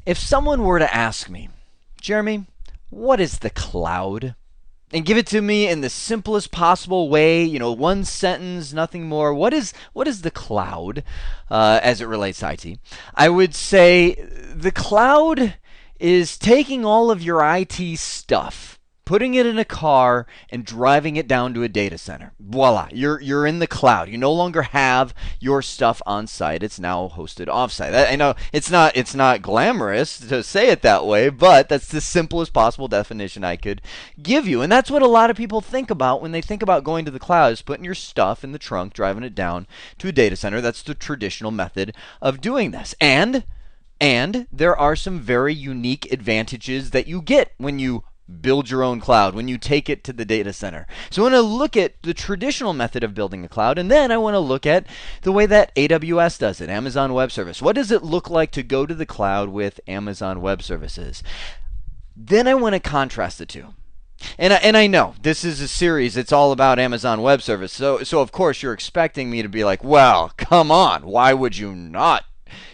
If someone were to ask me, Jeremy, what is the cloud? And give it to me in the simplest possible way, one sentence, nothing more. What is the cloud as it relates to IT? I would say the cloud is taking all of your IT stuff, putting it in a car and driving it down to a data center. Voila, you're in the cloud. You no longer have your stuff on site. It's now hosted offsite. I know it's not glamorous to say it that way, but that's the simplest possible definition I could give you. And that's what a lot of people think about when they think about going to the cloud, is putting your stuff in the trunk, driving it down to a data center. That's the traditional method of doing this. And there are some very unique advantages that you get when you build your own cloud, when you take it to the data center. So I want to look at the traditional method of building a cloud, and then I want to look at the way that AWS does it, Amazon Web Service. What does it look like to go to the cloud with Amazon Web Services? Then I want to contrast the two. And I know this is a series, it's all about Amazon Web Service. So of course you're expecting me to be like, well, come on, why would you not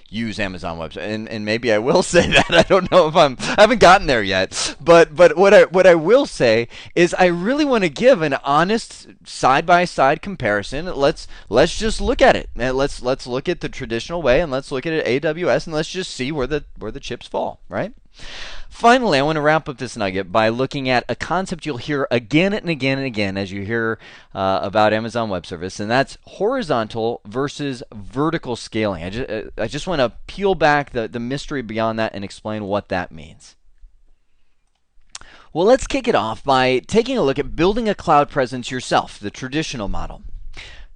use Amazon Web Services? And maybe I will say that. I don't know if I haven't gotten there yet. But what I will say is I really want to give an honest side-by-side comparison. Let's just look at it. Let's look at the traditional way, and let's look at it AWS, and let's just see where the chips fall, right? Finally, I want to wrap up this nugget by looking at a concept you'll hear again and again and again as you hear about Amazon Web Service, and that's horizontal versus vertical scaling. I just want to peel back the mystery beyond that and explain what that means. Well, let's kick it off by taking a look at building a cloud presence yourself, the traditional model.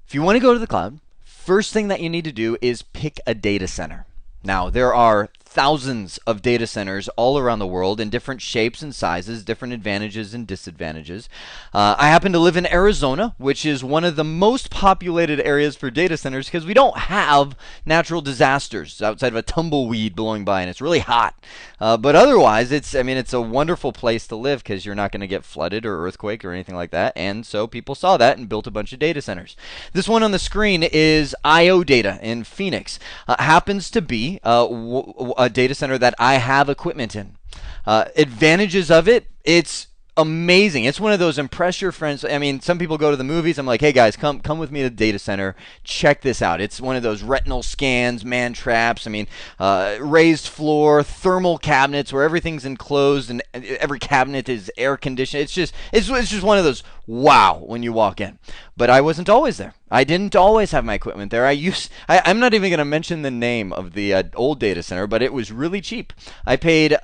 If you want to go to the cloud, first thing that you need to do is pick a data center. Now, there are thousands of data centers all around the world in different shapes and sizes, different advantages and disadvantages. I happen to live in Arizona, which is one of the most populated areas for data centers because we don't have natural disasters outside of a tumbleweed blowing by and it's really hot. But otherwise, it's a wonderful place to live because you're not going to get flooded or earthquake or anything like that. And so people saw that and built a bunch of data centers. This one on the screen is IO Data in Phoenix. Happens to be a data center that I have equipment in. Advantages of it, it's amazing. It's one of those impress your friends. I mean, some people go to the movies. I'm like, hey guys, come with me to the data center. Check this out. It's one of those retinal scans, man traps. Raised floor, thermal cabinets where everything's enclosed and every cabinet is air conditioned. It's just one of those wow when you walk in. But I wasn't always there. I didn't always have my equipment there. I'm not even going to mention the name of the old data center, but it was really cheap. I paid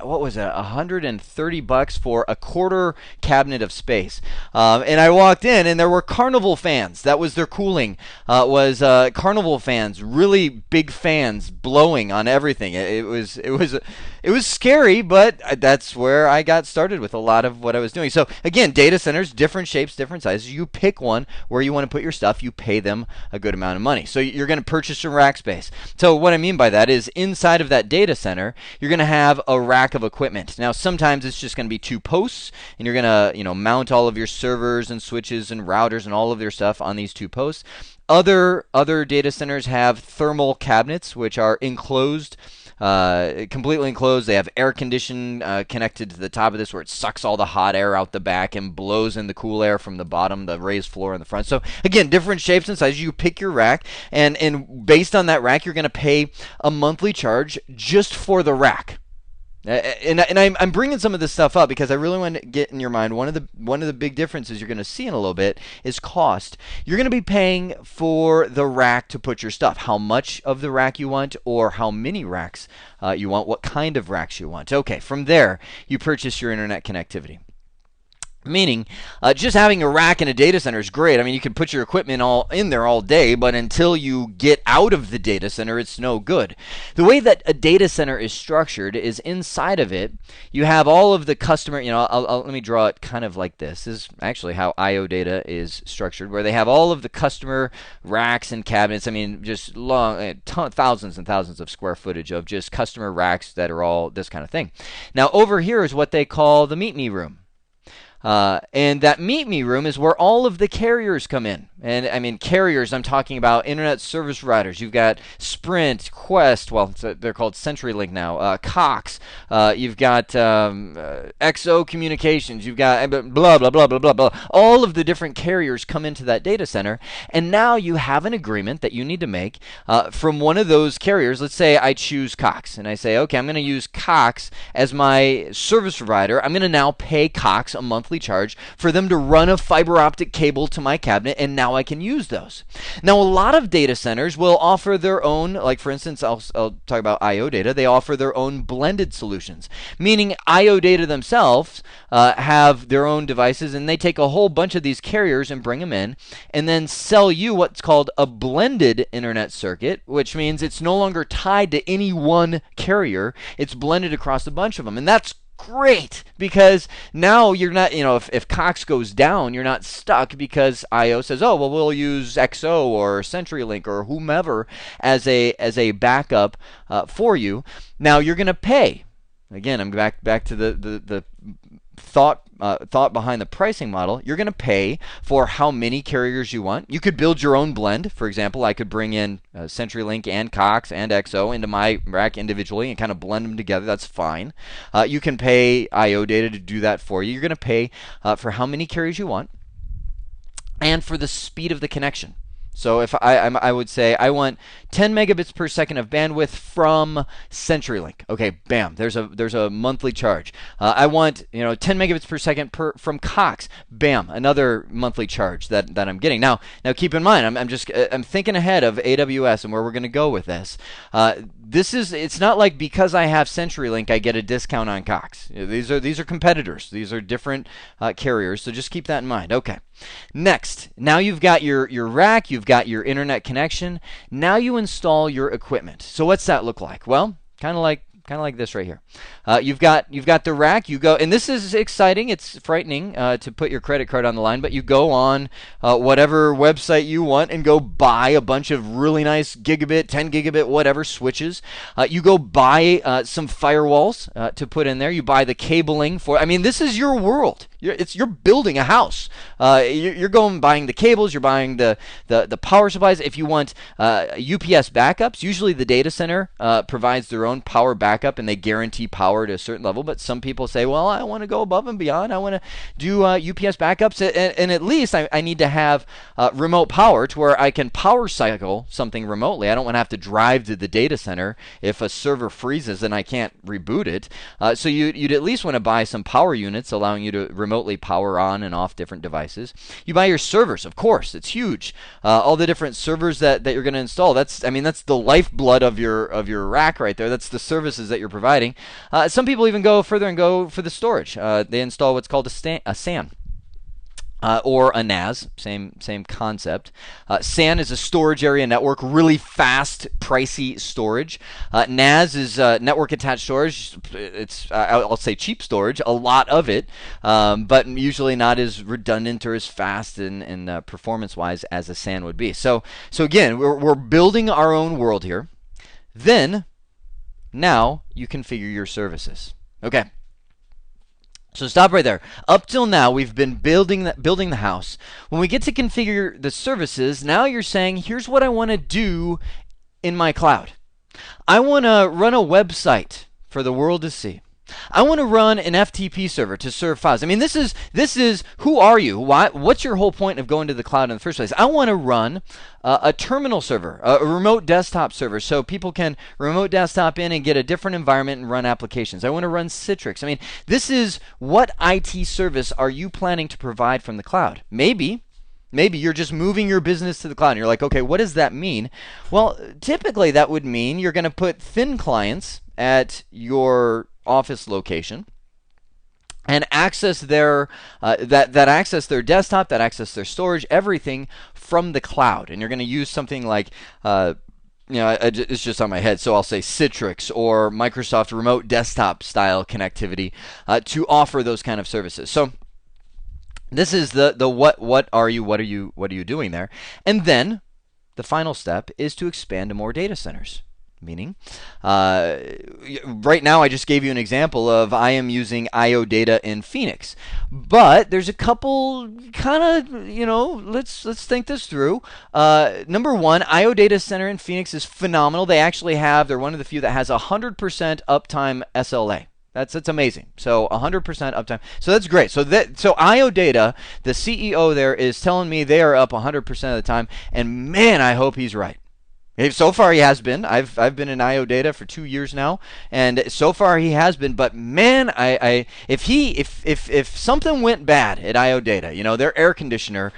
what was it, $130 for a quarter cabinet of space. And I walked in and there were Carnival fans. That was their cooling. Was Carnival fans, really big fans blowing on everything. It was scary, but that's where I got started with a lot of what I was doing. So again, data centers, different shapes, different sizes. You pick one where you want to put your stuff. You pay them a good amount of money. So you're going to purchase some rack space. So what I mean by that is inside of that data center, you're going to have a rack of equipment. Now sometimes it's just going to be two posts, and you're going to mount all of your servers and switches and routers and all of your stuff on these two posts. Other data centers have thermal cabinets, which are enclosed, completely enclosed. They have air condition connected to the top of this, where it sucks all the hot air out the back and blows in the cool air from the bottom, the raised floor in the front. So again, different shapes and sizes. You pick your rack, and based on that rack, you're going to pay a monthly charge just for the rack. And I'm bringing some of this stuff up because I really want to get in your mind one of the big differences you're going to see in a little bit is cost. You're going to be paying for the rack to put your stuff, how much of the rack you want or how many racks you want, what kind of racks you want. Okay, from there you purchase your internet connectivity. Meaning, just having a rack in a data center is great. I mean, you can put your equipment all in there all day, but until you get out of the data center, it's no good. The way that a data center is structured is inside of it, you have all of the customer, let me draw it kind of like this. This is actually how IO Data is structured, where they have all of the customer racks and cabinets. I mean, just thousands and thousands of square footage of just customer racks that are all this kind of thing. Now, over here is what they call the meet me room. And that Meet Me room is where all of the carriers come in. And I mean, carriers, I'm talking about internet service providers. You've got Sprint, Quest, well, they're called CenturyLink now, Cox. You've got XO Communications. You've got blah, blah, blah, blah, blah, blah. All of the different carriers come into that data center. And now you have an agreement that you need to make from one of those carriers. Let's say I choose Cox. And I say, okay, I'm going to use Cox as my service provider. I'm going to now pay Cox a monthly charge for them to run a fiber optic cable to my cabinet, and now I can use those. Now, a lot of data centers will offer their own, like for instance, I'll talk about IO data. They offer their own blended solutions, meaning IO data themselves have their own devices, and they take a whole bunch of these carriers and bring them in, and then sell you what's called a blended internet circuit, which means it's no longer tied to any one carrier. It's blended across a bunch of them, and that's great, because now you're not, if Cox goes down, you're not stuck because IO says, oh, well, we'll use XO or CenturyLink or whomever as a backup for you. Now you're going to pay. Again, I'm back to the thought behind the pricing model. You're going to pay for how many carriers you want. You could build your own blend. For example, I could bring in CenturyLink and Cox and XO into my rack individually and kind of blend them together. That's fine. You can pay IO data to do that for you. You're going to pay for how many carriers you want and for the speed of the connection. So if I would say I want 10 megabits per second of bandwidth from CenturyLink. Okay, bam, there's a monthly charge. I want 10 megabits per second from Cox. Bam, another monthly charge that I'm getting. Now keep in mind, I'm thinking ahead of AWS and where we're going to go with this. It's not like because I have CenturyLink I get a discount on Cox. These are competitors. These are different carriers. So just keep that in mind. Okay. Next, now you've got your rack, you've got your internet connection. Now you install your equipment. So what's that look like? Well, kind of like this right here. You've got the rack. You go, and this is exciting. It's frightening to put your credit card on the line, but you go on whatever website you want and go buy a bunch of really nice gigabit, 10 gigabit, whatever switches. You go buy some firewalls to put in there. You buy the cabling for. I mean, this is your world. You're building a house. You're going buying the cables. You're buying the power supplies. If you want UPS backups, usually the data center provides their own power backup and they guarantee power to a certain level. But some people say, well, I want to go above and beyond. I want to do UPS backups, and at least I need to have remote power to where I can power cycle something remotely. I don't want to have to drive to the data center if a server freezes and I can't reboot it. So you'd at least want to buy some power units allowing you to remotely power on and off different devices. You buy your servers, of course. It's huge. All the different servers that you're going to install. That's the lifeblood of your rack right there. That's the services that you're providing. Some people even go further and go for the storage. They install what's called a SAN. Or a NAS, same concept. SAN is a storage area network, really fast, pricey storage. NAS is network attached storage. It's I'll say cheap storage, a lot of it, but usually not as redundant or as fast and performance-wise as a SAN would be. So again, we're building our own world here. Then, now you configure your services. Okay. So stop right there. Up till now, we've been building the house. When we get to configure the services, now you're saying, here's what I want to do in my cloud. I want to run a website for the world to see. I want to run an FTP server to serve files. I mean, this is who are you? What's your whole point of going to the cloud in the first place? I want to run a terminal server, a remote desktop server, so people can remote desktop in and get a different environment and run applications. I want to run Citrix. I mean, this is what IT service are you planning to provide from the cloud? Maybe you're just moving your business to the cloud and you're like, okay, what does that mean? Well, typically that would mean you're going to put thin clients at your office location and access their access their desktop, that access their storage, everything from the cloud. And you're going to use something like it's just on my head, so I'll say Citrix or Microsoft Remote Desktop style connectivity to offer those kind of services. So this is the what are you doing there? And then the final step is to expand to more data centers. Meaning, right now I just gave you an example of I am using IO data in Phoenix, but there's a couple kind of, let's think this through. Number one, IO data center in Phoenix is phenomenal. They're one of the few that has 100% uptime SLA. That's amazing. So 100% uptime. So that's great. So IO Data, the CEO there is telling me they are up 100% of the time, and man, I hope he's right. So far he has been. I've been in IO Data for 2 years now, and so far he has been. But man, if something went bad at IO Data, their air conditioner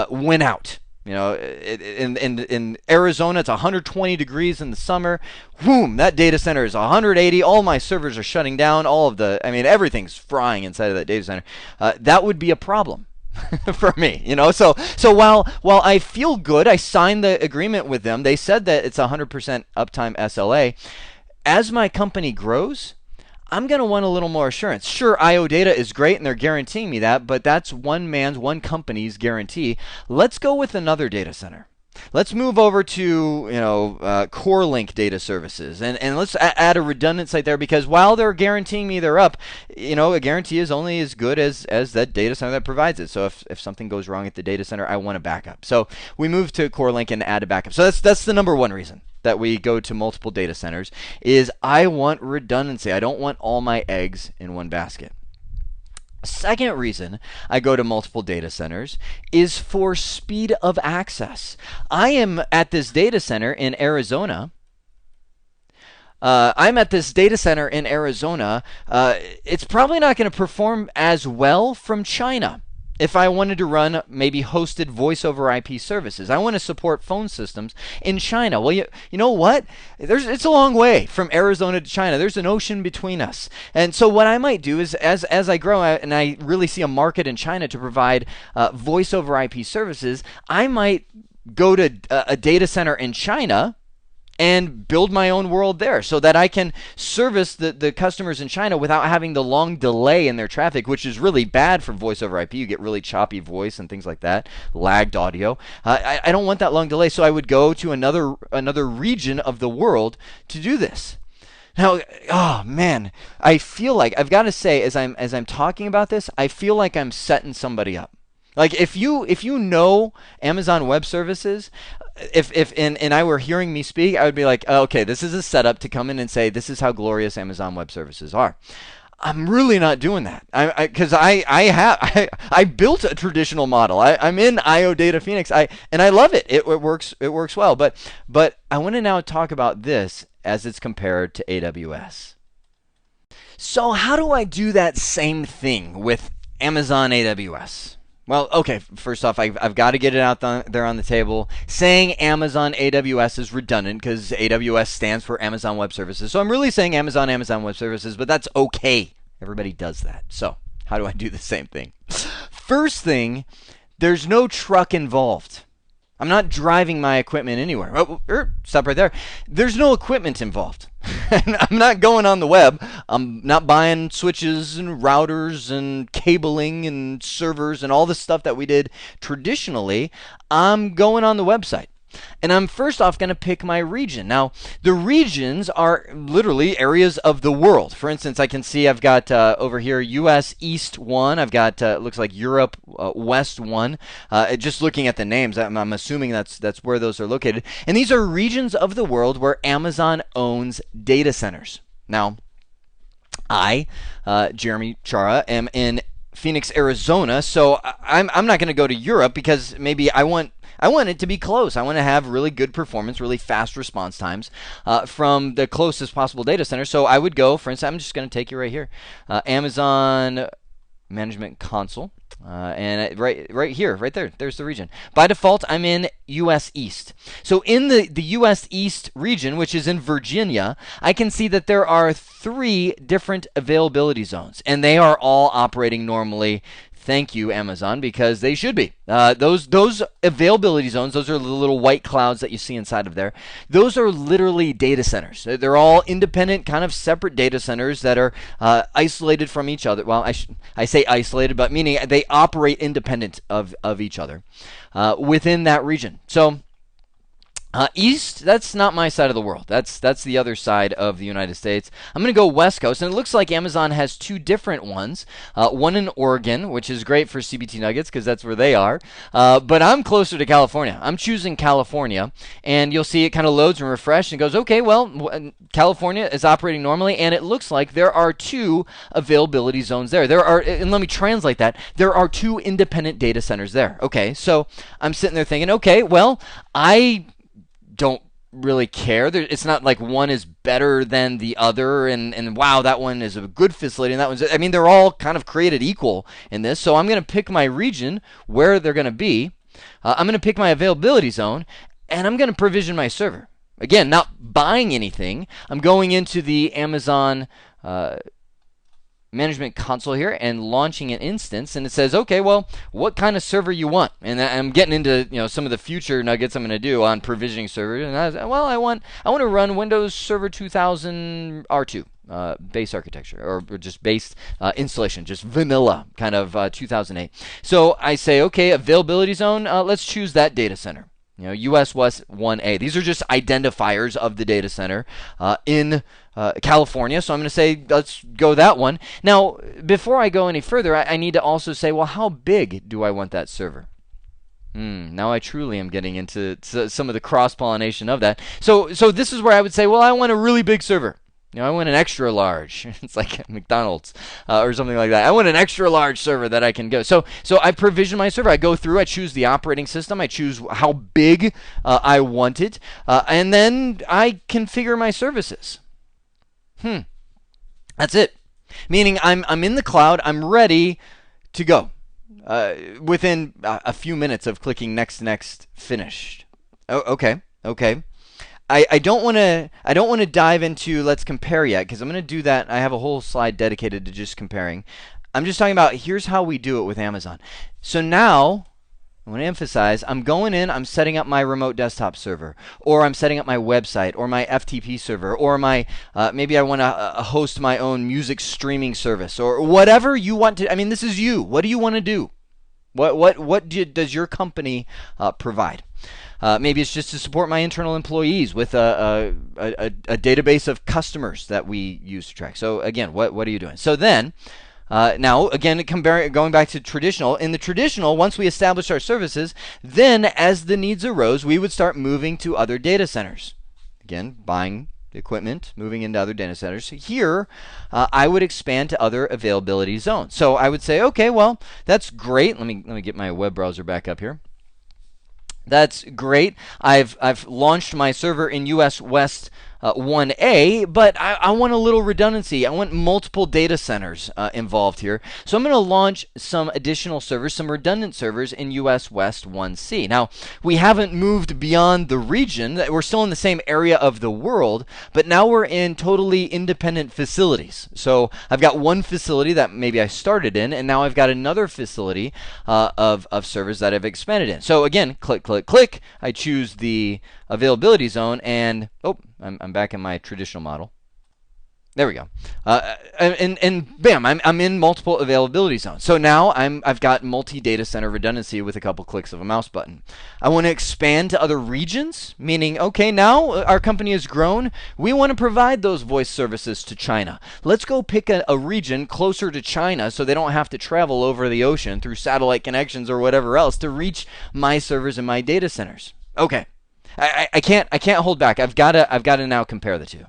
went out. In Arizona, it's 120 degrees in the summer. Boom, that data center is 180. All my servers are shutting down. Everything's frying inside of that data center. That would be a problem. For me, so while I feel good, I signed the agreement with them. They said that it's 100% uptime SLA. As my company grows, I'm going to want a little more assurance. Sure, IO Data is great and they're guaranteeing me that, but that's one company's guarantee. Let's go with another data center. Let's move over to CoreLink data services, and let's add a redundant site there, because while they're guaranteeing me they're up, a guarantee is only as good as that data center that provides it. So if something goes wrong at the data center, I want a backup. So we move to CoreLink and add a backup. So that's the number one reason that we go to multiple data centers, is I want redundancy. I don't want all my eggs in one basket. Second reason I go to multiple data centers is for speed of access. I am at this data center in Arizona. It's probably not going to perform as well from China. If I wanted to run maybe hosted voice over IP services, I want to support phone systems in China. Well, you know what? It's a long way from Arizona to China. There's an ocean between us. And so what I might do is, as I grow and I really see a market in China to provide voice over IP services, I might go to a data center in China and build my own world there, so that I can service the customers in China without having the long delay in their traffic, which is really bad for voice over IP. You get really choppy voice and things like that, lagged audio. I don't want that long delay, so I would go to another region of the world to do this. Now, oh man, I feel like, I've got to say, as I'm talking about this, I feel like I'm setting somebody up. Like if you know Amazon Web Services, if I were hearing me speak, I would be like, oh, okay, this is a setup to come in and say this is how glorious Amazon Web Services are. I'm really not doing that, because I built a traditional model. I'm in IO Data Phoenix, and I love it. It works well. But I want to now talk about this as it's compared to AWS. So how do I do that same thing with Amazon AWS? Well, okay, first off, I've got to get it out there on the table. Saying Amazon AWS is redundant because AWS stands for Amazon Web Services. So I'm really saying Amazon Web Services, but that's okay. Everybody does that. So how do I do the same thing? First thing, there's no truck involved. I'm not driving my equipment anywhere. Oh, stop right there. There's no equipment involved. I'm not going on the web. I'm not buying switches and routers and cabling and servers and all the stuff that we did traditionally. I'm going on the website. And I'm first off going to pick my region. Now, the regions are literally areas of the world. For instance, I can see I've got over here US East 1. I've got, looks like Europe West 1. Just looking at the names, I'm assuming that's where those are located. And these are regions of the world where Amazon owns data centers. Now, I, Jeremy Chara, am in Phoenix, Arizona, so I'm not going to go to Europe because maybe I want it to be close. I want to have really good performance, really fast response times from the closest possible data center. So I would go, for instance, I'm just going to take you right here, Amazon Management Console, and right here, right there, there's the region. By default, I'm in US East. So in the US East region, which is in Virginia, I can see that there are 3 different availability zones, and they are all operating normally. Thank you, Amazon, because they should be. Those availability zones, those are the little white clouds that you see inside of there. Those are literally data centers. They're all independent, kind of separate data centers that are isolated from each other. Well, I say isolated, but meaning they operate independent of each other within that region. So East, that's not my side of the world. That's the other side of the United States. I'm going to go West Coast, and it looks like Amazon has two different ones. One in Oregon, which is great for CBT Nuggets because that's where they are. But I'm closer to California. I'm choosing California, and you'll see it kind of loads and refreshes and goes, okay, well, California is operating normally, and it looks like there are two availability zones there. There are, and let me translate that. There are two independent data centers there. Okay, so I'm sitting there thinking, okay, well, I don't really care. It's not like one is better than the other, and wow, that one is a good facility, and that one's. I mean, they're all kind of created equal in this. So I'm going to pick my region where they're going to be. I'm going to pick my availability zone, and I'm going to provision my server. Again, not buying anything. I'm going into the Amazon management console here and launching an instance, and it says, okay, well, what kind of server you want? And I'm getting into some of the future nuggets I'm going to do on provisioning servers. And I want to run Windows Server 2000 R2 base architecture, or just base installation, just vanilla kind of 2008. So I say, okay, availability zone. Let's choose that data center. US West 1A. These are just identifiers of the data center in California. So I'm going to say, let's go that one. Now, before I go any further, I need to also say, well, how big do I want that server? Now I truly am getting into some of the cross-pollination of that. So this is where I would say, well, I want a really big server. I want an extra large. It's like McDonald's or something like that. I want an extra large server that I can go. So I provision my server. I go through. I choose the operating system. I choose how big I want it, and then I configure my services. That's it. Meaning I'm in the cloud. I'm ready to go within a few minutes of clicking next, finished. Oh, okay. I don't want to dive into let's compare yet, because I'm going to do that. I have a whole slide dedicated to just comparing. I'm just talking about here's how we do it with Amazon. So now I want to emphasize, I'm going in, I'm setting up my remote desktop server, or I'm setting up my website, or my FTP server, or my maybe I want to host my own music streaming service, or whatever you want to. I mean, this is you. What do you want to do? What does your company provide? Maybe it's just to support my internal employees with a database of customers that we use to track. So again, what are you doing? So then, now again, going back to traditional. In the traditional, once we established our services, then as the needs arose, we would start moving to other data centers. Again, buying equipment, moving into other data centers. Here, I would expand to other availability zones. So I would say, okay, well, that's great. Let me get my web browser back up here. That's great. I've launched my server in US West 1A, but I want a little redundancy. I want multiple data centers involved here. So I'm going to launch some additional servers, some redundant servers in US West 1C. Now, we haven't moved beyond the region. We're still in the same area of the world, but now we're in totally independent facilities. So I've got one facility that maybe I started in, and now I've got another facility of servers that I've expanded in. So again, click. I choose the availability zone, and I'm back in my traditional model. There we go. And bam, I'm in multiple availability zones. So now I've got multi-data center redundancy with a couple clicks of a mouse button. I want to expand to other regions, meaning, okay, now our company has grown. We want to provide those voice services to China. Let's go pick a region closer to China so they don't have to travel over the ocean through satellite connections or whatever else to reach my servers and my data centers. Okay. I can't hold back. I've got to now compare the two.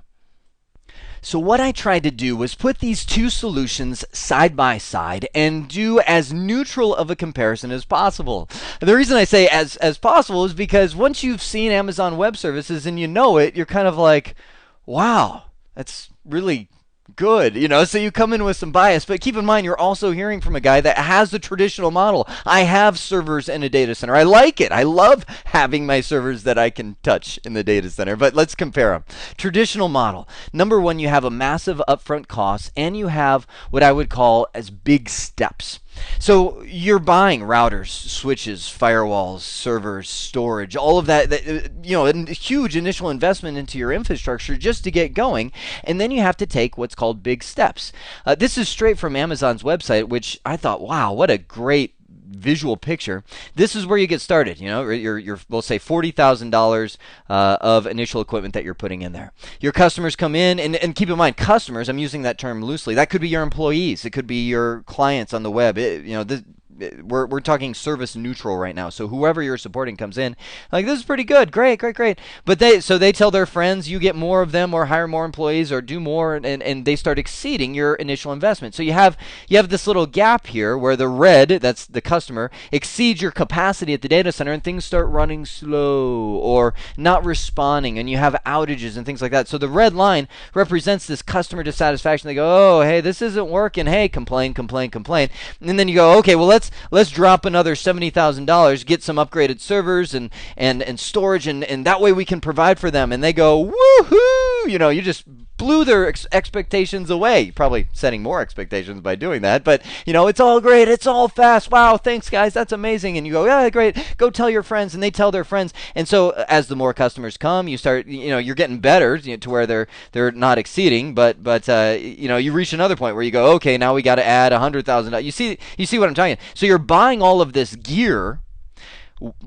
So what I tried to do was put these two solutions side by side and do as neutral of a comparison as possible. And the reason I say as possible is because once you've seen Amazon Web Services and you know it, you're kind of like, wow, that's really good, so you come in with some bias, but keep in mind you're also hearing from a guy that has the traditional model. I have servers in a data center. I like it. I love having my servers that I can touch in the data center, but let's compare them. Traditional model. Number one, you have a massive upfront cost, and you have what I would call as big steps. So you're buying routers, switches, firewalls, servers, storage, all of that, a huge initial investment into your infrastructure just to get going. And then you have to take what's called big steps. This is straight from Amazon's website, which I thought, wow, what a great visual picture, this is where you get started. You know, your we'll say $40,000 of initial equipment that you're putting in there. Your customers come in, and keep in mind, customers, I'm using that term loosely. That could be your employees. It could be your clients on the web. We're talking service neutral right now. So whoever you're supporting comes in, like, this is pretty good, great. But they tell their friends, you get more of them, or hire more employees, or do more, and they start exceeding your initial investment. So you have this little gap here where the red, that's the customer, exceeds your capacity at the data center, and things start running slow or not responding, and you have outages and things like that. So the red line represents this customer dissatisfaction. They go, oh, hey, this isn't working. Hey, complain. And then you go, okay, well, let's drop another $70,000, get some upgraded servers and storage, and that way we can provide for them. And they go, woohoo! You know, you just blew their expectations away. Probably setting more expectations by doing that. But, you know, it's all great. It's all fast. Wow, thanks, guys. That's amazing. And you go, yeah, great. Go tell your friends. And they tell their friends. And so as the more customers come, you start, you know, you're getting better, you know, to where they're not exceeding. But you know, you reach another point where you go, okay, now we got to add $100,000. You see what I'm talking about? So you're buying all of this gear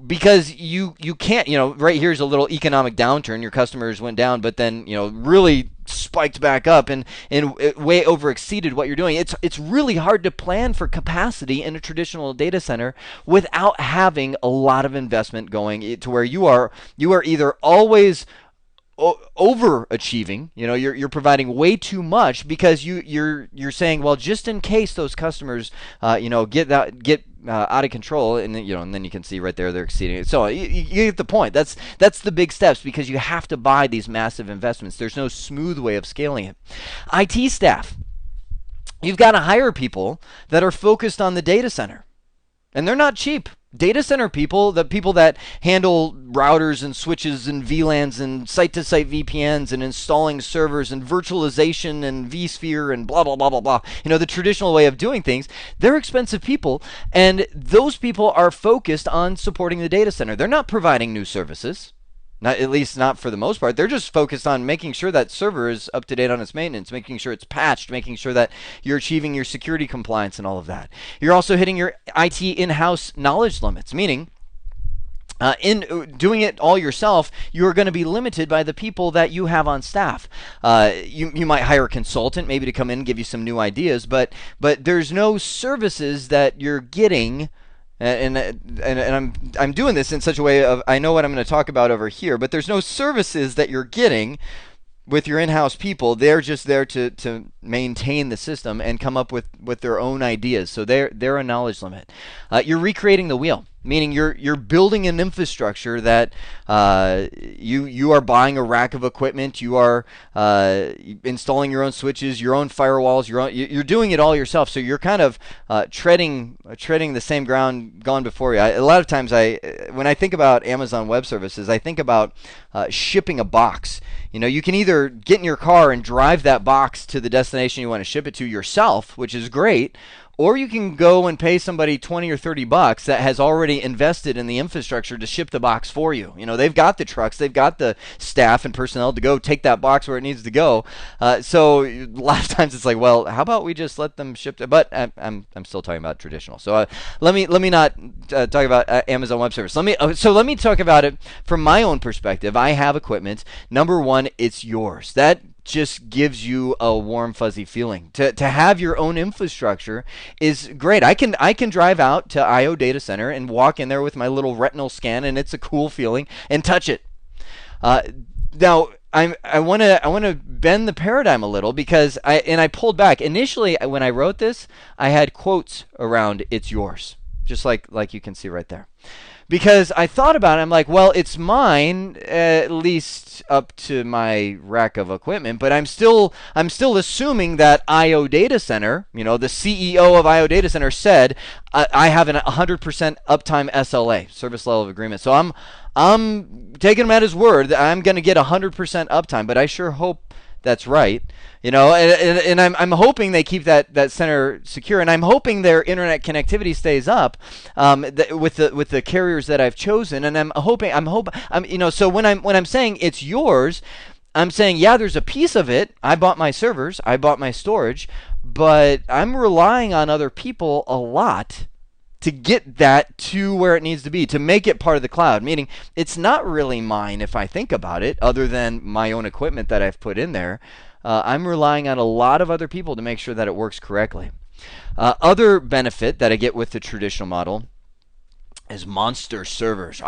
because you can't, you know, right here's a little economic downturn. Your customers went down, but then, you know, really spiked back up and it way over exceeded what you're doing. It's really hard to plan for capacity in a traditional data center without having a lot of investment going to where you are either always overachieving. You know, you're providing way too much because you're saying, well, just in case those customers you know, get out of control, and then, you know, and then you can see right there they're exceeding it. So you get the point. That's the big steps, because you have to buy these massive investments. There's no smooth way of scaling it. IT staff, you've got to hire people that are focused on the data center, and they're not cheap. Data center people, the people that handle routers and switches and VLANs and site-to-site VPNs and installing servers and virtualization and vSphere and blah, blah, blah, blah, blah. You know, the traditional way of doing things, they're expensive people, and those people are focused on supporting the data center. They're not providing new services. Not, at least not for the most part. They're just focused on making sure that server is up to date on its maintenance, making sure it's patched, making sure that you're achieving your security compliance and all of that. You're also hitting your IT in-house knowledge limits, meaning in doing it all yourself, you're going to be limited by the people that you have on staff. You might hire a consultant maybe to come in and give you some new ideas, but there's no services that you're getting. And I'm doing this in such a way of, I know what I'm going to talk about over here, but there's no services that you're getting with your in-house people. They're just there to maintain the system and come up with their own ideas. So they're a knowledge limit. You're recreating the wheel, meaning you're building an infrastructure that you are buying a rack of equipment, you are installing your own switches, your own firewalls, you're doing it all yourself. So you're kind of treading the same ground gone before you. A lot of times when I think about Amazon Web Services, I think about shipping a box. You know, you can either get in your car and drive that box to the destination you want to ship it to yourself, which is great, or you can go and pay somebody $20 or $30 that has already invested in the infrastructure to ship the box for you. You know, they've got the trucks, they've got the staff and personnel to go take that box where it needs to go. So a lot of times it's like, well, how about we just let them ship it? But I'm still talking about traditional. So let me not talk about Amazon Web Service. Let me talk about it from my own perspective. I have equipment. Number one, it's yours. That just gives you a warm fuzzy feeling. To have your own infrastructure is great. I can drive out to IO Data Center and walk in there with my little retinal scan, and it's a cool feeling, and touch it. Now I want to bend the paradigm a little, because I pulled back. Initially when I wrote this, I had quotes around "it's yours," just like you can see right there. Because I thought about it, I'm like, well, it's mine, at least up to my rack of equipment, but I'm still assuming that IO Data Center, you know, the CEO of IO Data Center said, I have an 100% uptime SLA, service level of agreement. So I'm taking him at his word that I'm going to get 100% uptime, but I sure hope that's right. You know, and I'm hoping they keep that center secure, and I'm hoping their internet connectivity stays up with the carriers that I've chosen, and I'm hoping you know. So when I'm saying it's yours, I'm saying, yeah, there's a piece of it. I bought my servers, I bought my storage, but I'm relying on other people a lot to get that to where it needs to be, to make it part of the cloud. Meaning, it's not really mine if I think about it, other than my own equipment that I've put in there. I'm relying on a lot of other people to make sure that it works correctly. Other benefit that I get with the traditional model is monster servers.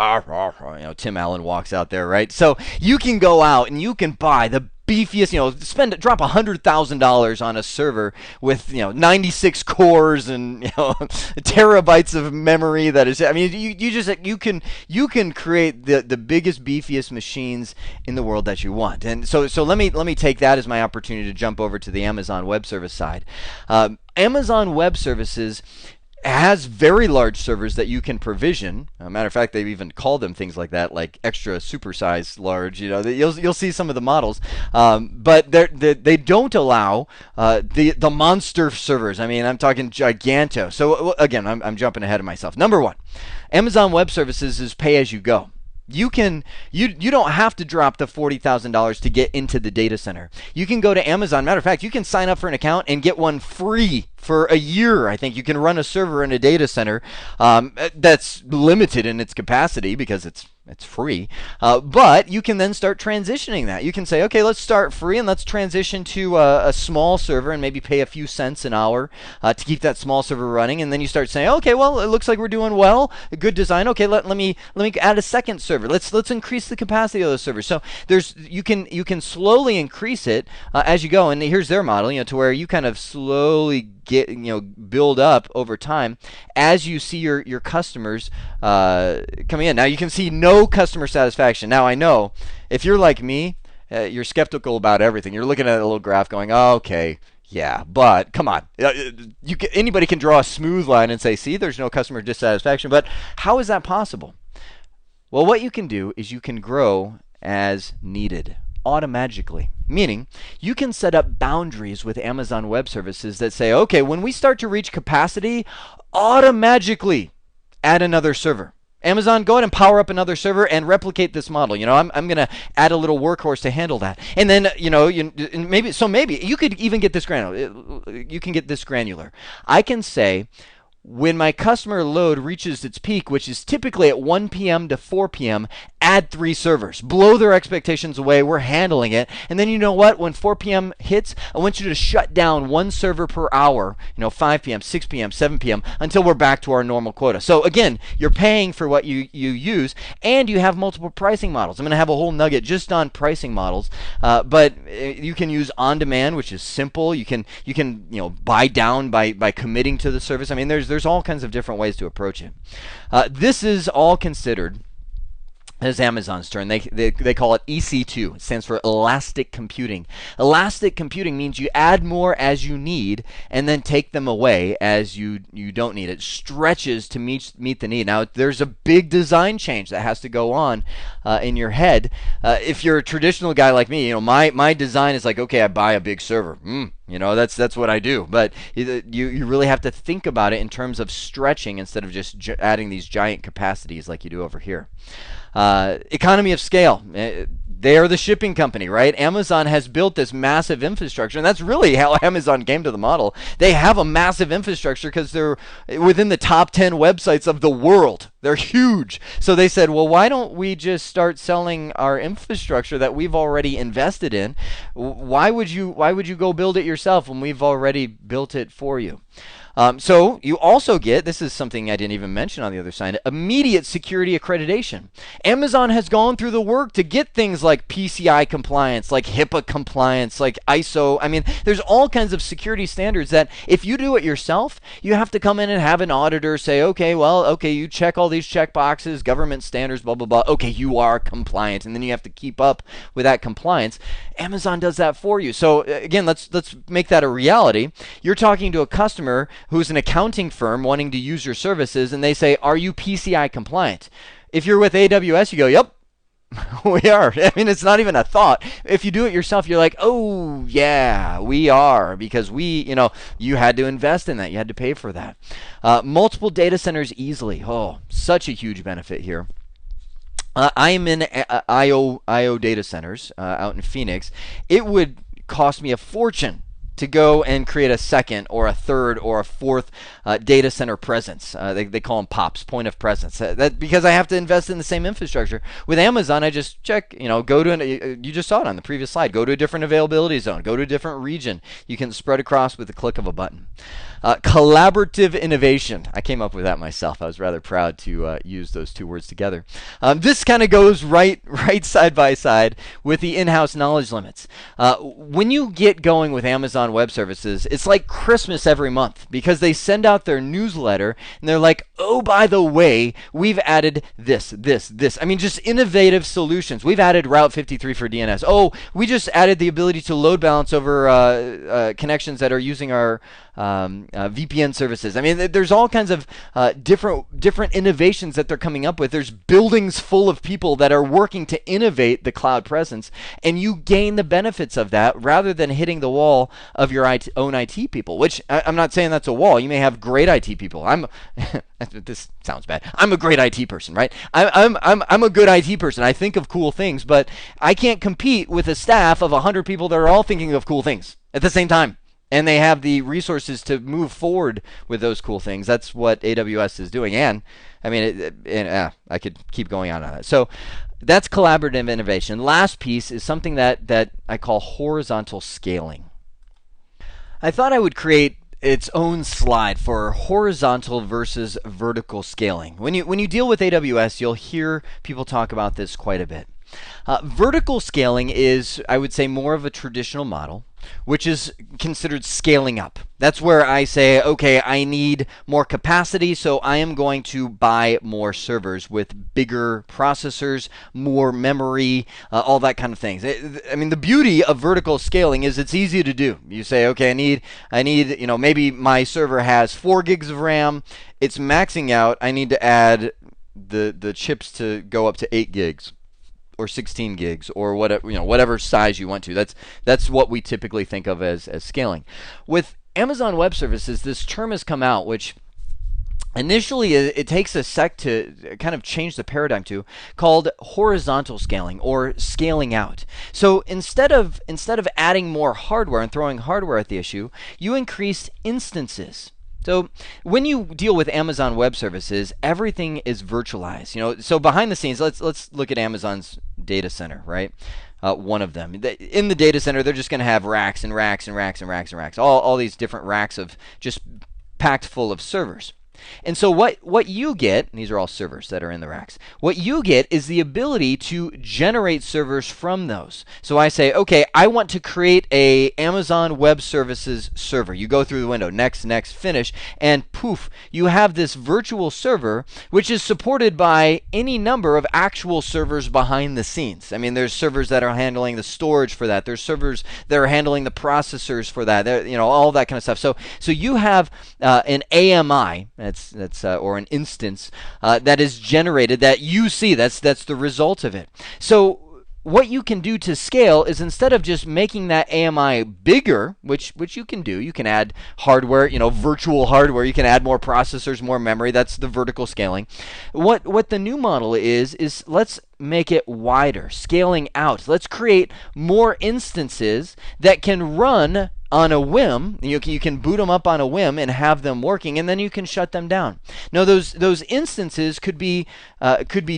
Tim Allen walks out there, right? So you can go out and you can buy the beefiest, drop $100,000 on a server with 96 cores and terabytes of memory. That is, I mean, you can create the biggest, beefiest machines in the world that you want. And so let me take that as my opportunity to jump over to the Amazon Web Service side. Amazon Web Services has very large servers that you can provision. Matter of fact, they've even called them things like that, like extra supersized large. You'll see some of the models, but they don't allow the monster servers. I mean, I'm talking giganto. So again, I'm jumping ahead of myself. Number one, Amazon Web Services is pay as you go. You don't have to drop the $40,000 to get into the data center. You can go to Amazon. Matter of fact, you can sign up for an account and get one free for a year. I think you can run a server in a data center that's limited in its capacity because it's free, but you can then start transitioning that. You can say, okay, let's start free and let's transition to a small server and maybe pay a few cents an hour to keep that small server running. And then you start saying, okay, well, it looks like we're doing well, a good design. Okay, let me add a second server. Let's increase the capacity of those servers. So you can slowly increase it as you go. And here's their model, to where you kind of slowly build up over time as you see your customers coming in. Now you can see no customer satisfaction. Now I know if you're like me, you're skeptical about everything. You're looking at a little graph going, oh, okay, yeah, but come on. Anybody can draw a smooth line and say, see, there's no customer dissatisfaction. But how is that possible? Well, what you can do is you can grow as needed automatically. Meaning, you can set up boundaries with Amazon Web Services that say, okay, when we start to reach capacity, automatically add another server. Amazon, go ahead and power up another server and replicate this model. I'm going to add a little workhorse to handle that. And then, maybe you could even get this granular. You can get this granular. I can say, when my customer load reaches its peak, which is typically at 1 p.m. to 4 p.m., add 3 servers. Blow their expectations away. We're handling it. And then you know what? When 4 p.m. hits, I want you to shut down 1 server per hour, 5 p.m., 6 p.m., 7 p.m., until we're back to our normal quota. So again, you're paying for what you use, and you have multiple pricing models. I'm going to have a whole nugget just on pricing models, but you can use on-demand, which is simple. You can buy down by committing to the service. I mean, there's all kinds of different ways to approach it. This is all considered as Amazon's term. They call it EC2. It stands for elastic computing. Elastic computing means you add more as you need and then take them away as you don't need. It stretches to meet the need. Now, there's a big design change that has to go on in your head. If you're a traditional guy like me, my design is like, okay, I buy a big server. That's what I do. But you really have to think about it in terms of stretching instead of just adding these giant capacities like you do over here. Economy of scale. They are the shipping company, right? Amazon has built this massive infrastructure, and that's really how Amazon came to the model. They have a massive infrastructure because they're within the top 10 websites of the world. They're huge. So they said, well, why don't we just start selling our infrastructure that we've already invested in? Why would you go build it yourself when we've already built it for you? So you also get, this is something I didn't even mention on the other side, immediate security accreditation. Amazon has gone through the work to get things like PCI compliance, like HIPAA compliance, like ISO. I mean, there's all kinds of security standards that if you do it yourself, you have to come in and have an auditor say, okay, you check all these check boxes, government standards, blah, blah, blah. Okay, you are compliant. And then you have to keep up with that compliance. Amazon does that for you. So again, let's make that a reality. You're talking to a customer who's an accounting firm wanting to use your services, and they say, are you PCI compliant? If you're with AWS, you go, yep, we are. I mean, it's not even a thought. If you do it yourself, you're like, oh, yeah, we are, because you had to invest in that. You had to pay for that. Multiple data centers easily. Oh, such a huge benefit here. I am in IO data centers out in Phoenix. It would cost me a fortune to go and create a second or a third or a fourth data center presence. They call them POPs, point of presence. That because I have to invest in the same infrastructure. With Amazon, I just check, go to you just saw it on the previous slide. Go to a different availability zone. Go to a different region. You can spread across with the click of a button. Collaborative innovation. I came up with that myself. I was rather proud to use those two words together. This kind of goes right side by side with the in-house knowledge limits. When you get going with Amazon Web Services, it's like Christmas every month because they send out their newsletter and they're like, oh, by the way, we've added this. I mean, just innovative solutions. We've added Route 53 for DNS. Oh, we just added the ability to load balance over connections that are using our VPN services. I mean, there's all kinds of different innovations that they're coming up with. There's buildings full of people that are working to innovate the cloud presence, and you gain the benefits of that rather than hitting the wall of your own IT people, which I'm not saying that's a wall. You may have great IT people. This sounds bad. I'm a great IT person, right? I'm a good IT person. I think of cool things, but I can't compete with a staff of 100 people that are all thinking of cool things at the same time. And they have the resources to move forward with those cool things. That's what AWS is doing. And I mean, I could keep going on that. So that's collaborative innovation. Last piece is something that I call horizontal scaling. I thought I would create its own slide for horizontal versus vertical scaling. When you deal with AWS, you'll hear people talk about this quite a bit. Vertical scaling is, I would say, more of a traditional model, which is considered scaling up. That's where I say, okay, I need more capacity, so I am going to buy more servers with bigger processors, more memory, all that kind of things. I mean, the beauty of vertical scaling is it's easy to do. You say, okay, I need, maybe my server has 4 gigs of RAM. It's maxing out. I need to add the chips to go up to 8 gigs. Or 16 gigs, or whatever size you want to. That's what we typically think of as scaling. With Amazon Web Services, this term has come out, which initially it takes a sec to kind of change the paradigm to, called horizontal scaling or scaling out. So instead of adding more hardware and throwing hardware at the issue, you increase instances. So when you deal with Amazon Web Services, everything is virtualized. So behind the scenes, let's look at Amazon's data center, right? One of them. In the data center, they're just going to have racks and racks and racks and racks and racks. All these different racks of just packed full of servers. And so what you get, and these are all servers that are in the racks, what you get is the ability to generate servers from those. So I say, okay, I want to create a Amazon Web Services server. You go through the window, next, finish, and poof, you have this virtual server which is supported by any number of actual servers behind the scenes. I mean, there's servers that are handling the storage for that. There's servers that are handling the processors for that. All that kind of stuff. So you have an AMI, or an instance that is generated that you see. That's the result of it. So what you can do to scale is instead of just making that AMI bigger, which you can do, you can add hardware, virtual hardware. You can add more processors, more memory. That's the vertical scaling. What the new model is let's make it wider, scaling out. Let's create more instances that can run on a whim. You can boot them up on a whim and have them working, and then you can shut them down. Now, those instances could be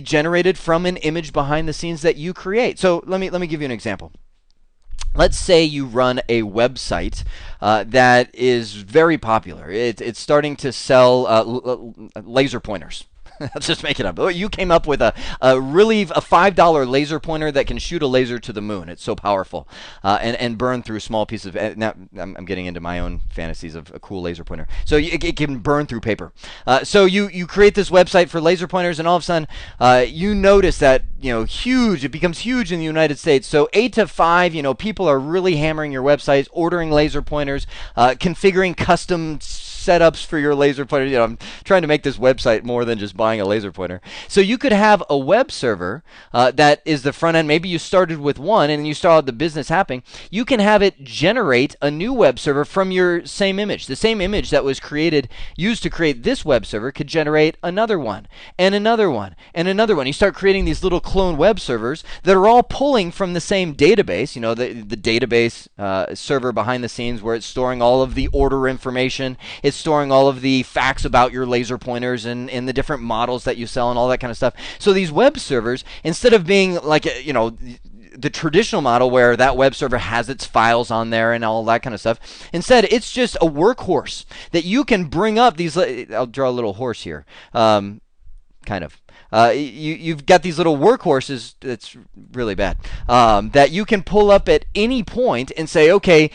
generated from an image behind the scenes that you create. So let me give you an example. Let's say you run a website that is very popular. It's starting to sell laser pointers. Let's just make it up. You came up with a $5 laser pointer that can shoot a laser to the moon. It's so powerful and burn through small pieces of. Now I'm getting into my own fantasies of a cool laser pointer. So it can burn through paper. So you create this website for laser pointers, and all of a sudden you notice that huge. It becomes huge in the United States. So 8 to 5, people are really hammering your websites, ordering laser pointers, configuring custom setups for your laser pointer. You know, I'm trying to make this website more than just buying a laser pointer. So you could have a web server that is the front end. Maybe you started with one and you saw the business happening. You can have it generate a new web server from your same image. The same image that was used to create this web server could generate another one and another one and another one. You start creating these little clone web servers that are all pulling from the same database. You know, the database server behind the scenes where it's storing all of the order information. It's storing all of the facts about your laser pointers and the different models that you sell and all that kind of stuff. So these web servers, instead of being like, you know, the traditional model where that web server has its files on there and all that kind of stuff. Instead, it's just a workhorse that you can bring up these. I'll draw a little horse here. Kind of. You've got these little workhorses. That's really bad. That you can pull up at any point and say, okay,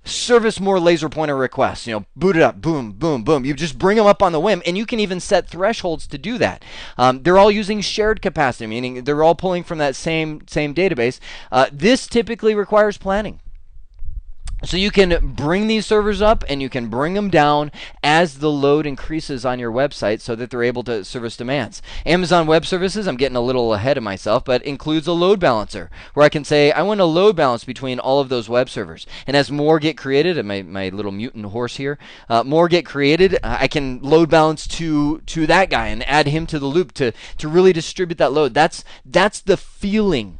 service more laser pointer requests. You know, boot it up, boom, boom, boom. You just bring them up on the whim, and you can even set thresholds to do that. They're all using shared capacity, meaning they're all pulling from that same database. This typically requires planning. So you can bring these servers up and you can bring them down as the load increases on your website so that they're able to service demands. Amazon Web Services, I'm getting a little ahead of myself, but includes a load balancer where I can say I want a load balance between all of those web servers. And as more get created, and my little mutant horse here, more get created, I can load balance to that guy and add him to the loop to really distribute that load. That's the feeling.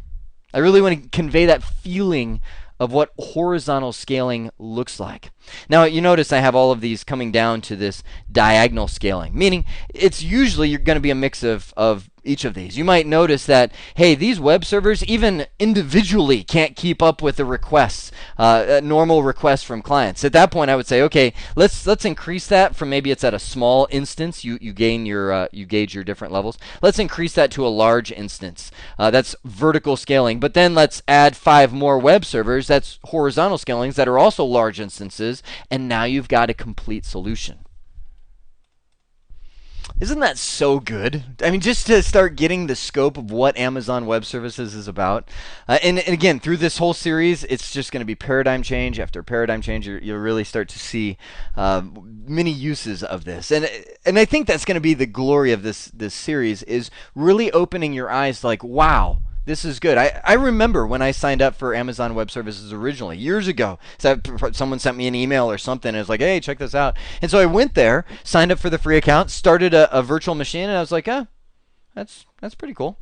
I really want to convey that feeling of what horizontal scaling looks like. Now, you notice I have all of these coming down to this diagonal scaling, meaning it's usually you're going to be a mix of each of these. You might notice that, hey, these web servers even individually can't keep up with the requests, normal requests from clients. At that point, I would say, okay, let's increase that from maybe it's at a small instance. You gauge your different levels. Let's increase that to a large instance. That's vertical scaling. But then let's add 5 more web servers. That's horizontal scalings that are also large instances. And now you've got a complete solution. Isn't that so good? I mean, just to start getting the scope of what Amazon Web Services is about. And again, through this whole series, it's just going to be paradigm change after paradigm change. You'll really start to see many uses of this. And I think that's going to be the glory of this series, is really opening your eyes like, wow. This is good. I remember when I signed up for Amazon Web Services originally, years ago. So someone sent me an email or something, and it was like, hey, check this out. And so I went there, signed up for the free account, started a virtual machine, and I was like, that's pretty cool.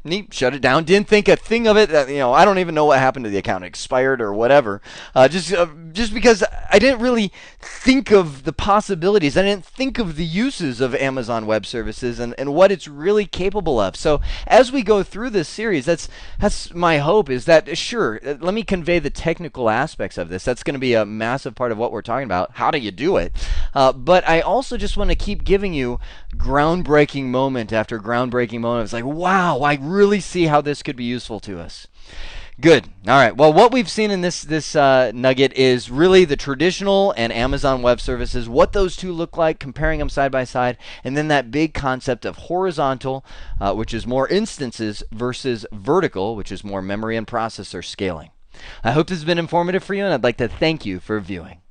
Neat. Shut it down. Didn't think a thing of it. I don't even know what happened to the account. It expired or whatever. Just because I didn't really think of the possibilities. I didn't think of the uses of Amazon Web Services and what it's really capable of. So as we go through this series, that's my hope, is that, sure, let me convey the technical aspects of this. That's going to be a massive part of what we're talking about. How do you do it? But I also just want to keep giving you groundbreaking moment after groundbreaking moment. It's like, wow, I really see how this could be useful to us. Good. All right. Well, what we've seen in this nugget is really the traditional and Amazon Web Services, what those two look like, comparing them side by side, and then that big concept of horizontal, which is more instances, versus vertical, which is more memory and processor scaling. I hope this has been informative for you, and I'd like to thank you for viewing.